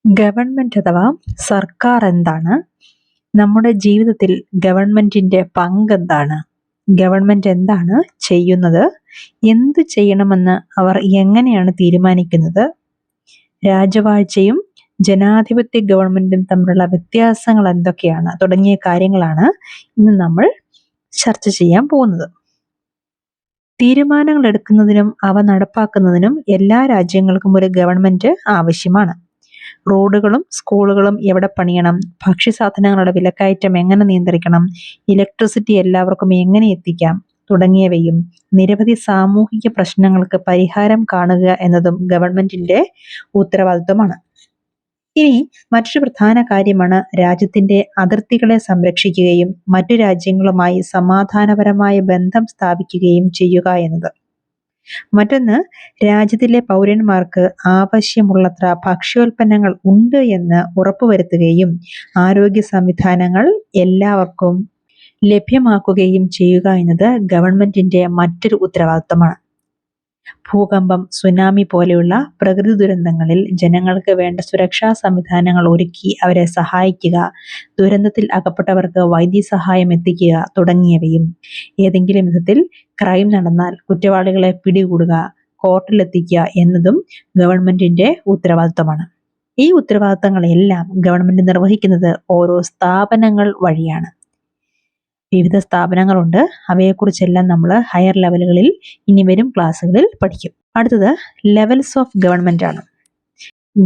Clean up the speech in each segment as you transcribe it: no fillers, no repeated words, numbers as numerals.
Government അഥവാ സർക്കാർ എന്താണ്? നമ്മുടെ ജീവിതത്തിൽ ഗവൺമെന്റിന്റെ പങ്കെന്താണ്? ഗവൺമെന്റ് എന്താണ് ചെയ്യുന്നത്? എന്തു ചെയ്യണമെന്ന് അവർ എങ്ങനെയാണ് തീരുമാനിക്കുന്നത്? രാജവാഴ്ചയും ജനാധിപത്യ ഗവൺമെന്റും തമ്മിലുള്ള വ്യത്യാസങ്ങൾ എന്തൊക്കെയാണ്? തുടങ്ങിയ കാര്യങ്ങളാണ് ഇന്ന് നമ്മൾ ചർച്ച ചെയ്യാൻ പോകുന്നത്. തീരുമാനങ്ങൾ എടുക്കുന്നതിനും അവ നടപ്പാക്കുന്നതിനും എല്ലാ രാജ്യങ്ങൾക്കും ഒരു ഗവൺമെന്റ് ആവശ്യമാണ്. റോഡുകളും സ്കൂളുകളും എവിടെ പണിയണം, ഭക്ഷ്യസാധനങ്ങളുടെ വിലക്കയറ്റം എങ്ങനെ നിയന്ത്രിക്കണം, ഇലക്ട്രിസിറ്റി എല്ലാവർക്കും എങ്ങനെ എത്തിക്കാം തുടങ്ങിയവയും നിരവധി സാമൂഹിക പ്രശ്നങ്ങൾക്ക് പരിഹാരം കാണുക എന്നതും ഗവൺമെന്റിന്റെ ഉത്തരവാദിത്വമാണ്. ഇനി മറ്റൊരു പ്രധാന കാര്യമാണ് രാജ്യത്തിന്റെ അതിർത്തികളെ സംരക്ഷിക്കുകയും മറ്റു രാജ്യങ്ങളുമായി സമാധാനപരമായ ബന്ധം സ്ഥാപിക്കുകയും ചെയ്യുക എന്നത്. മറ്റൊന്ന്, രാജ്യത്തിലെ പൗരന്മാർക്ക് ആവശ്യമുള്ളത്ര ഭക്ഷ്യോൽപ്പന്നങ്ങൾ ഉണ്ട് എന്ന് ഉറപ്പുവരുത്തുകയും ആരോഗ്യ സംവിധാനങ്ങൾ എല്ലാവർക്കും ലഭ്യമാക്കുകയും ചെയ്യുക എന്നത് ഗവൺമെന്റിന്റെ മറ്റൊരു ഉത്തരവാദിത്തമാണ്. ഭൂകമ്പം, സുനാമി പോലെയുള്ള പ്രകൃതി ദുരന്തങ്ങളിൽ ജനങ്ങൾക്ക് വേണ്ട സുരക്ഷാ സംവിധാനങ്ങൾ ഒരുക്കി അവരെ സഹായിക്കുക, ദുരന്തത്തിൽ അകപ്പെട്ടവർക്ക് വൈദ്യസഹായം എത്തിക്കുക തുടങ്ങിയവയും, ഏതെങ്കിലും വിധത്തിൽ ക്രൈം നടന്നാൽ കുറ്റവാളികളെ പിടികൂടുക, കോർട്ടിലെത്തിക്കുക എന്നതും ഗവൺമെന്റിന്റെ ഉത്തരവാദിത്തമാണ്. ഈ ഉത്തരവാദിത്തങ്ങളെല്ലാം ഗവൺമെന്റ് നിർവഹിക്കുന്നത് ഓരോ സ്ഥാപനങ്ങൾ വഴിയാണ്. വിവിധ സ്ഥാപനങ്ങളുണ്ട്. അവയെക്കുറിച്ചെല്ലാം നമ്മൾ ഹയർ ലെവലുകളിൽ ഇനി വരും ക്ലാസ്സുകളിൽ പഠിക്കും. അടുത്തത് ലെവൽസ് ഓഫ് ഗവൺമെന്റ് ആണ്.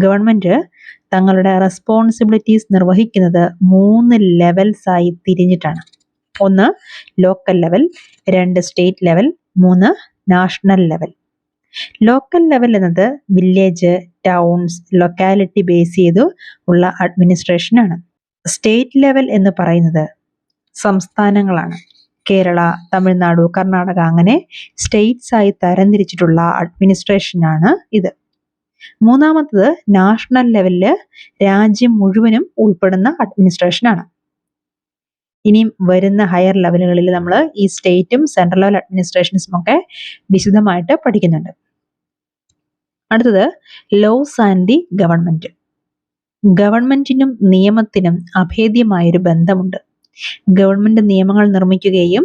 ഗവൺമെന്റ് തങ്ങളുടെ റെസ്പോൺസിബിലിറ്റീസ് നിർവഹിക്കുന്നത് 3 ലെവൽസ് ആയി തിരിഞ്ഞിട്ടാണ്. 1 local level, 2 state level, 3 national level. Local level എന്നത് വില്ലേജ്, ടൗൺസ്, ലൊക്കാലിറ്റി ബേസ് ചെയ്തു ഉള്ള അഡ്മിനിസ്ട്രേഷൻ ആണ്. സ്റ്റേറ്റ് ലെവൽ എന്ന് പറയുന്നത് സംസ്ഥാനങ്ങളാണ്. കേരള, തമിഴ്നാട്, കർണാടക അങ്ങനെ സ്റ്റേറ്റ്സ് ആയി തരംതിരിച്ചിട്ടുള്ള അഡ്മിനിസ്ട്രേഷനാണ് ഇത്. മൂന്നാമത്തത് നാഷണൽ ലെവലില് രാജ്യം മുഴുവനും ഉൾപ്പെടുന്ന അഡ്മിനിസ്ട്രേഷനാണ്. ഇനിയും വരുന്ന ഹയർ ലെവലുകളിൽ നമ്മൾ ഈ സ്റ്റേറ്റും സെൻട്രൽ ലെവൽ അഡ്മിനിസ്ട്രേഷൻസും ഒക്കെ വിശദമായിട്ട് പഠിക്കുന്നുണ്ട്. അടുത്തത് ലോസ് ആൻഡ് ദി ഗവൺമെന്റ്. ഗവൺമെന്റിനും നിയമത്തിനും അഭേദ്യമായൊരു ബന്ധമുണ്ട്. ഗവൺമെന്റ് നിയമങ്ങൾ നിർമ്മിക്കുകയും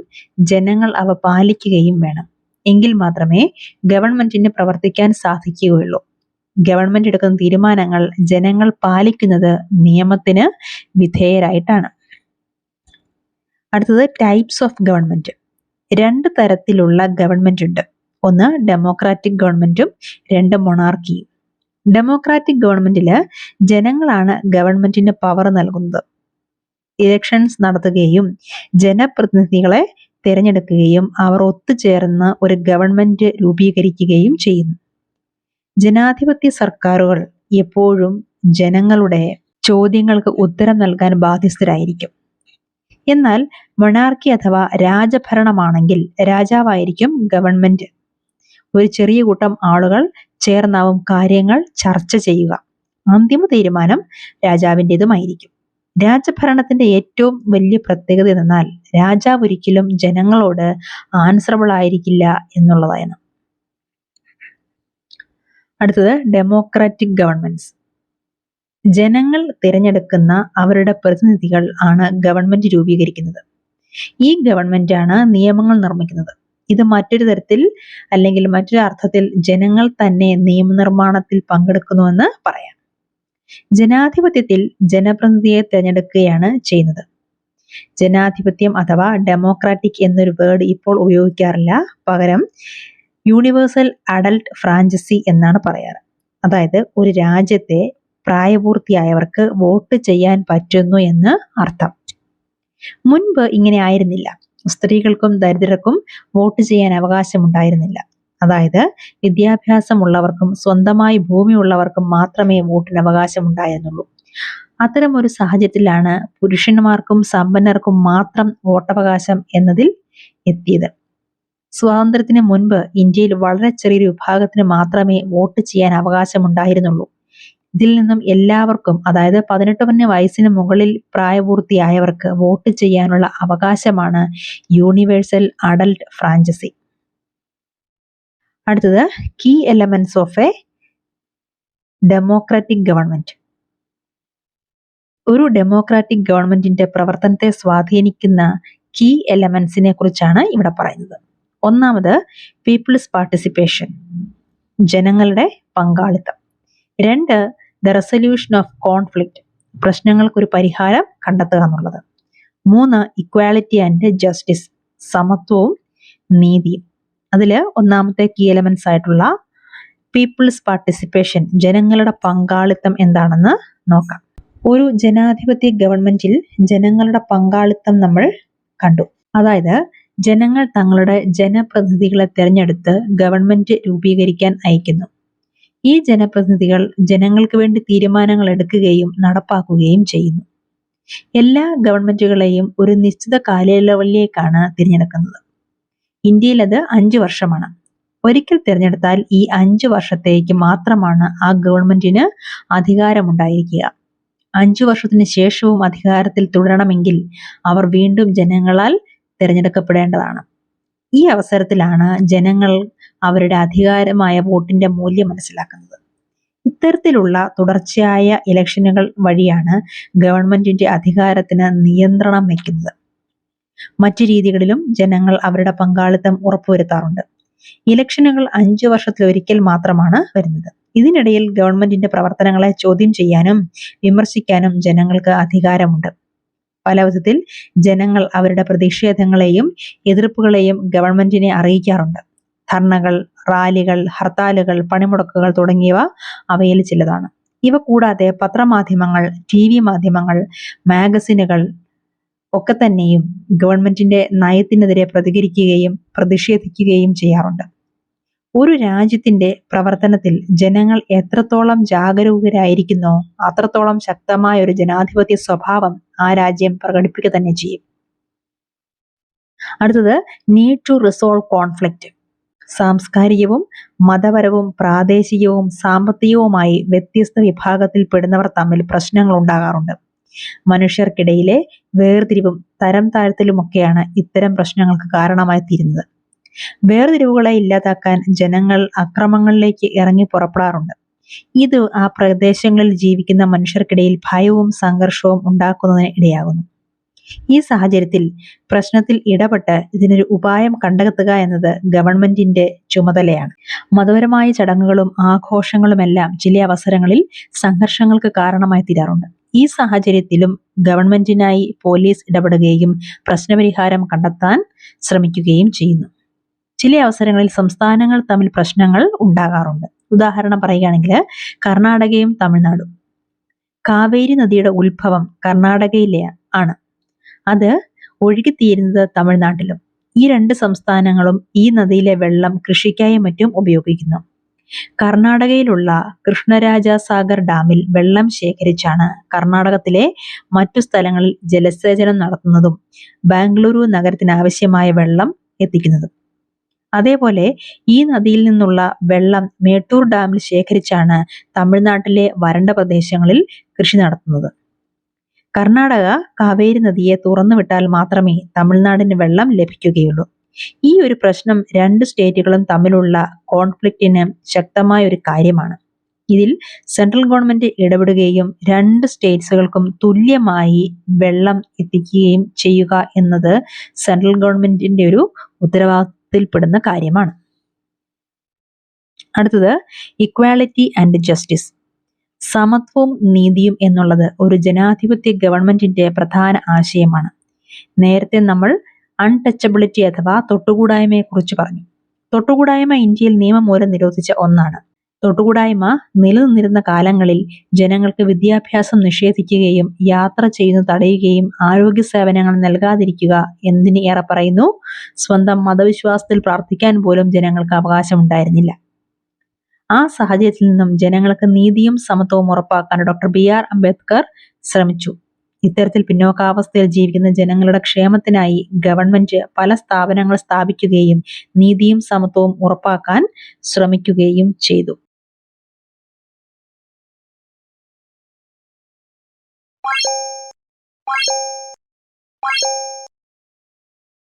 ജനങ്ങൾ അവ പാലിക്കുകയും വേണം. എങ്കിൽ മാത്രമേ ഗവൺമെന്റിന് പ്രവർത്തിക്കാൻ സാധിക്കുകയുള്ളൂ. ഗവൺമെന്റ് എടുക്കുന്ന തീരുമാനങ്ങൾ ജനങ്ങൾ പാലിക്കുന്നത് നിയമത്തിന് വിധേയരായിട്ടാണ്. അടുത്തത് ടൈപ്സ് ഓഫ് ഗവൺമെന്റ്. 2 തരത്തിലുള്ള ഗവൺമെന്റ് ഉണ്ട്. 1 ഡെമോക്രാറ്റിക് ഗവൺമെന്റും 2 മൊണാർക്കിയും. ഡെമോക്രാറ്റിക് ഗവൺമെന്റില് ജനങ്ങളാണ് ഗവൺമെന്റിന് പവർ നൽകുന്നത്. ഇലക്ഷൻസ് നടത്തുകയും ജനപ്രതിനിധികളെ തിരഞ്ഞെടുക്കുകയും അവർ ഒത്തുചേർന്ന് ഒരു ഗവൺമെന്റ് രൂപീകരിക്കുകയും ചെയ്യുന്നു. ജനാധിപത്യ സർക്കാരുകൾ എപ്പോഴും ജനങ്ങളുടെ ചോദ്യങ്ങൾക്ക് ഉത്തരം നൽകാൻ ബാധ്യസ്ഥരായിരിക്കും. എന്നാൽ മൊണാർക്കി അഥവാ രാജഭരണമാണെങ്കിൽ രാജാവായിരിക്കും ഗവൺമെന്റ്. ഒരു ചെറിയ കൂട്ടം ആളുകൾ ചേർന്നാവും കാര്യങ്ങൾ ചർച്ച ചെയ്യുക. അന്തിമ തീരുമാനം രാജാവിൻ്റെതുമായിരിക്കും. രാജഭരണത്തിന്റെ ഏറ്റവും വലിയ പ്രത്യേകത എന്നാൽ രാജാവ് ഒരിക്കലും ജനങ്ങളോട് ആൻസറബിൾ ആയിരിക്കില്ല എന്നുള്ളതാണ്. അടുത്തത് ഡെമോക്രാറ്റിക് ഗവൺമെന്റ്സ്. ജനങ്ങൾ തിരഞ്ഞെടുക്കുന്ന അവരുടെ പ്രതിനിധികൾ ആണ് ഗവൺമെന്റ് രൂപീകരിക്കുന്നത്. ഈ ഗവൺമെന്റ് ആണ് നിയമങ്ങൾ നിർമ്മിക്കുന്നത്. ഇത് മറ്റൊരു തരത്തിൽ അല്ലെങ്കിൽ മറ്റൊരു അർത്ഥത്തിൽ ജനങ്ങൾ തന്നെ നിയമനിർമ്മാണത്തിൽ പങ്കെടുക്കുന്നുവെന്ന് പറയാം. ജനാധിപത്യത്തിൽ ജനപ്രതിനിധിയെ തിരഞ്ഞെടുക്കുകയാണ് ചെയ്യുന്നത്. ജനാധിപത്യം അഥവാ ഡെമോക്രാറ്റിക് എന്നൊരു വേർഡ് ഇപ്പോൾ ഉപയോഗിക്കാറില്ല. പകരം യൂണിവേഴ്സൽ അഡൽട്ട് ഫ്രാഞ്ചൈസി എന്നാണ് പറയാറ്. അതായത് ഒരു രാജ്യത്തെ പ്രായപൂർത്തിയായവർക്ക് വോട്ട് ചെയ്യാൻ പറ്റുന്നു എന്ന് അർത്ഥം. മുൻപ് ഇങ്ങനെ ആയിരുന്നില്ല. സ്ത്രീകൾക്കും ദരിദ്രർക്കും വോട്ട് ചെയ്യാൻ അവകാശമുണ്ടായിരുന്നില്ല. അതായത് വിദ്യാഭ്യാസമുള്ളവർക്കും സ്വന്തമായി ഭൂമിയുള്ളവർക്കും മാത്രമേ വോട്ടിന് അവകാശമുണ്ടായിരുന്നുള്ളൂ. അത്തരം ഒരു സാഹചര്യത്തിലാണ് പുരുഷന്മാർക്കും സമ്പന്നർക്കും മാത്രം വോട്ടവകാശം എന്നതിൽ എത്തിയത്. സ്വാതന്ത്ര്യത്തിന് മുൻപ് ഇന്ത്യയിൽ വളരെ ചെറിയൊരു വിഭാഗത്തിന് മാത്രമേ വോട്ട് ചെയ്യാൻ അവകാശമുണ്ടായിരുന്നുള്ളൂ. ഇതിൽ നിന്നും എല്ലാവർക്കും, അതായത് 18 വയസ്സിന് മുകളിൽ പ്രായപൂർത്തിയായവർക്ക് വോട്ട് ചെയ്യാനുള്ള അവകാശമാണ് യൂണിവേഴ്സൽ അഡൽട്ട് ഫ്രാഞ്ചൈസി. അടുത്തത് key elements of a democratic government. ഒരു ഡെമോക്രാറ്റിക് ഗവൺമെന്റിന്റെ പ്രവർത്തനത്തെ സ്വാധീനിക്കുന്ന കീ എലമെന്റ്സിനെ കുറിച്ചാണ് ഇവിടെ പറയുന്നത്. ഒന്നാമത് പീപ്പിൾസ് പാർട്ടിസിപ്പേഷൻ, ജനങ്ങളുടെ പങ്കാളിത്തം. 2, ദ റെസൊല്യൂഷൻ ഓഫ് കോൺഫ്ലിക്റ്റ്, പ്രശ്നങ്ങൾക്കൊരു പരിഹാരം കണ്ടെത്തുക എന്നുള്ളത്. 3, ഇക്വാലിറ്റി ആൻഡ് ജസ്റ്റിസ്, സമത്വവും നീതിയും. അതില് ഒന്നാമത്തെ കീ എലമെന്റ്സ് ആയിട്ടുള്ള പീപ്പിൾസ് പാർട്ടിസിപ്പേഷൻ, ജനങ്ങളുടെ പങ്കാളിത്തം എന്താണെന്ന് നോക്കാം. ഒരു ജനാധിപത്യ ഗവൺമെന്റിൽ ജനങ്ങളുടെ പങ്കാളിത്തം നമ്മൾ കണ്ടു. അതായത് ജനങ്ങൾ തങ്ങളുടെ ജനപ്രതിനിധികളെ തെരഞ്ഞെടുത്ത് ഗവൺമെന്റ് രൂപീകരിക്കാൻ അയക്കുന്നു. ഈ ജനപ്രതിനിധികൾ ജനങ്ങൾക്ക് വേണ്ടി തീരുമാനങ്ങൾ എടുക്കുകയും നടപ്പാക്കുകയും ചെയ്യുന്നു. എല്ലാ ഗവൺമെന്റുകളെയും ഒരു നിശ്ചിത കാലയളവിലേക്കാണ് തിരഞ്ഞെടുക്കുന്നത്. ഇന്ത്യയിൽ അത് 5 വർഷമാണ്. ഒരിക്കൽ തിരഞ്ഞെടുത്താൽ ഈ 5 വർഷത്തേക്ക് മാത്രമാണ് ആ ഗവൺമെന്റിന് അധികാരമുണ്ടായിരിക്കുക. 5 വർഷത്തിന് ശേഷവും അധികാരത്തിൽ തുടരണമെങ്കിൽ അവർ വീണ്ടും ജനങ്ങളാൽ തിരഞ്ഞെടുക്കപ്പെടേണ്ടതാണ്. ഈ അവസരത്തിലാണ് ജനങ്ങൾ അവരുടെ അധികാരമായ വോട്ടിന്റെ മൂല്യം മനസ്സിലാക്കുന്നത്. ഇത്തരത്തിലുള്ള തുടർച്ചയായ ഇലക്ഷനുകൾ വഴിയാണ് ഗവൺമെന്റിന്റെ അധികാരത്തിന് നിയന്ത്രണം വയ്ക്കുന്നത്. മറ്റു രീതികളിലും ജനങ്ങൾ അവരുടെ പങ്കാളിത്തം ഉറപ്പുവരുത്താറുണ്ട്. ഇലക്ഷനുകൾ 5 വർഷത്തിലൊരിക്കൽ മാത്രമാണ് വരുന്നത്. ഇതിനിടയിൽ ഗവൺമെന്റിന്റെ പ്രവർത്തനങ്ങളെ ചോദ്യം ചെയ്യാനും വിമർശിക്കാനും ജനങ്ങൾക്ക് അധികാരമുണ്ട്. പല വിധത്തിൽ ജനങ്ങൾ അവരുടെ പ്രതിഷേധങ്ങളെയും എതിർപ്പുകളെയും ഗവൺമെന്റിനെ അറിയിക്കാറുണ്ട്. ധർണകൾ, റാലികൾ, ഹർത്താലുകൾ, പണിമുടക്കുകൾ തുടങ്ങിയവ അവയിൽ ചിലതാണ്. ഇവ കൂടാതെ പത്രമാധ്യമങ്ങൾ, TV മാധ്യമങ്ങൾ, മാഗസിനുകൾ ഒക്കെ തന്നെയും ഗവൺമെന്റിന്റെ നയത്തിനെതിരെ പ്രതികരിക്കുകയും പ്രതിഷേധിക്കുകയും ചെയ്യാറുണ്ട്. ഒരു രാജ്യത്തിന്റെ പ്രവർത്തനത്തിൽ ജനങ്ങൾ എത്രത്തോളം ജാഗരൂകരായിരിക്കുന്നോ അത്രത്തോളം ശക്തമായ ഒരു ജനാധിപത്യ സ്വഭാവം ആ രാജ്യം പ്രകടിപ്പിക്കുക തന്നെ ചെയ്യും. അടുത്തത് നീഡ് ടു റിസോൾവ് കോൺഫ്ലിക്റ്റ്. സാംസ്കാരികവും മതപരവും പ്രാദേശികവും സാമ്പത്തികവുമായി വ്യത്യസ്ത വിഭാഗത്തിൽ പെടുന്നവർ തമ്മിൽ പ്രശ്നങ്ങൾ ഉണ്ടാകാറുണ്ട്. മനുഷ്യർക്കിടയിലെ വേർതിരിവും തരം താഴ്ത്തലുമൊക്കെയാണ് ഇത്തരം പ്രശ്നങ്ങൾക്ക് കാരണമായി തീരുന്നത്. വേർതിരിവുകളെ ഇല്ലാതാക്കാൻ ജനങ്ങൾ അക്രമങ്ങളിലേക്ക് ഇറങ്ങി പുറപ്പെടാറുണ്ട്. ഇത് ആ പ്രദേശങ്ങളിൽ ജീവിക്കുന്ന മനുഷ്യർക്കിടയിൽ ഭയവും സംഘർഷവും ഉണ്ടാക്കുന്നതിന് ഇടയാകുന്നു. ഈ സാഹചര്യത്തിൽ പ്രശ്നത്തിൽ ഇടപെട്ട് ഇതിനൊരു ഉപായം കണ്ടെത്തുക എന്നത് ഗവൺമെന്റിന്റെ ചുമതലയാണ്. മതപരമായ ചടങ്ങുകളും ആഘോഷങ്ങളുമെല്ലാം ചില അവസരങ്ങളിൽ സംഘർഷങ്ങൾക്ക് കാരണമായി തീരാറുണ്ട്. ഈ സാഹചര്യത്തിലും ഗവൺമെന്റിനായി പോലീസ് ഇടപെടുകയും പ്രശ്നപരിഹാരം കണ്ടെത്താൻ ശ്രമിക്കുകയും ചെയ്യുന്നു. ചില അവസരങ്ങളിൽ സംസ്ഥാനങ്ങൾ തമ്മിൽ പ്രശ്നങ്ങൾ ഉണ്ടാകാറുണ്ട്. ഉദാഹരണം പറയുകയാണെങ്കിൽ കർണാടകയും തമിഴ്നാടും. കാവേരി നദിയുടെ ഉത്ഭവം കർണാടകയിലെ ആണ്. അത് ഒഴുകിത്തീരുന്നത് തമിഴ്നാട്ടിലും. ഈ 2 സംസ്ഥാനങ്ങളും ഈ നദിയിലെ വെള്ളം കൃഷിക്കായും മറ്റും ഉപയോഗിക്കുന്നു. കർണാടകയിലുള്ള കൃഷ്ണരാജസാഗർ ഡാമിൽ വെള്ളം ശേഖരിച്ചാണ് കർണാടകത്തിലെ മറ്റു സ്ഥലങ്ങളിൽ ജലസേചനം നടത്തുന്നതും ബാംഗ്ലൂരു നഗരത്തിന് ആവശ്യമായ വെള്ളം എത്തിക്കുന്നതും. അതേപോലെ ഈ നദിയിൽ നിന്നുള്ള വെള്ളം മേട്ടൂർ ഡാമിൽ ശേഖരിച്ചാണ് തമിഴ്നാട്ടിലെ വരണ്ട പ്രദേശങ്ങളിൽ കൃഷി നടത്തുന്നത്. കർണാടക കാവേരി നദിയെ തുറന്നുവിട്ടാൽ മാത്രമേ തമിഴ്നാടിന് വെള്ളം ലഭിക്കുകയുള്ളൂ. ഈ ഒരു പ്രശ്നം 2 സ്റ്റേറ്റുകളും തമ്മിലുള്ള കോൺഫ്ലിക്റ്റിന് ശക്തമായ ഒരു കാര്യമാണ്. ഇതിൽ സെൻട്രൽ ഗവൺമെന്റ് ഇടപെടുകയും 2 സ്റ്റേറ്റ്സുകൾക്കും തുല്യമായി വെള്ളം എത്തിക്കുകയും ചെയ്യുക എന്നത് സെൻട്രൽ ഗവൺമെന്റിന്റെ ഒരു ഉത്തരവാദിത്തത്തിൽപ്പെടുന്ന കാര്യമാണ്. അടുത്തത് ഇക്വാലിറ്റി ആൻഡ് ജസ്റ്റിസ്, സമത്വവും നീതിയും എന്നുള്ളത് ഒരു ജനാധിപത്യ ഗവൺമെന്റിന്റെ പ്രധാന ആശയമാണ്. നേരത്തെ നമ്മൾ അൺടച്ചബിലിറ്റി അഥവാ തൊട്ടുകൂടായ്മയെ കുറിച്ച് പറഞ്ഞു. തൊട്ടുകൂടായ്മ ഇന്ത്യയിൽ നിയമം മൂലം നിരോധിച്ച ഒന്നാണ്. തൊട്ടുകൂടായ്മ നിലനിന്നിരുന്ന കാലങ്ങളിൽ ജനങ്ങൾക്ക് വിദ്യാഭ്യാസം നിഷേധിക്കുകയും യാത്ര ചെയ്യുന്നത് തടയുകയും ആരോഗ്യ സേവനങ്ങൾ നൽകാതിരിക്കുക, എന്തിന് ഏറെ പറയുന്നു സ്വന്തം മതവിശ്വാസത്തിൽ പ്രാർത്ഥിക്കാൻ പോലും ജനങ്ങൾക്ക് അവകാശമുണ്ടായിരുന്നില്ല. ആ സാഹചര്യത്തിൽ നിന്നും ജനങ്ങൾക്ക് നീതിയും സമത്വവും ഉറപ്പാക്കാൻ ഡോക്ടർ BR അംബേദ്കർ ശ്രമിച്ചു. ഇത്തരത്തിൽ പിന്നോക്കാവസ്ഥയിൽ ജീവിക്കുന്ന ജനങ്ങളുടെ ക്ഷേമത്തിനായി ഗവൺമെന്റ് പല സ്ഥാപനങ്ങൾ സ്ഥാപിക്കുകയും നീതിയും സമത്വവും ഉറപ്പാക്കാൻ ശ്രമിക്കുകയും ചെയ്തു.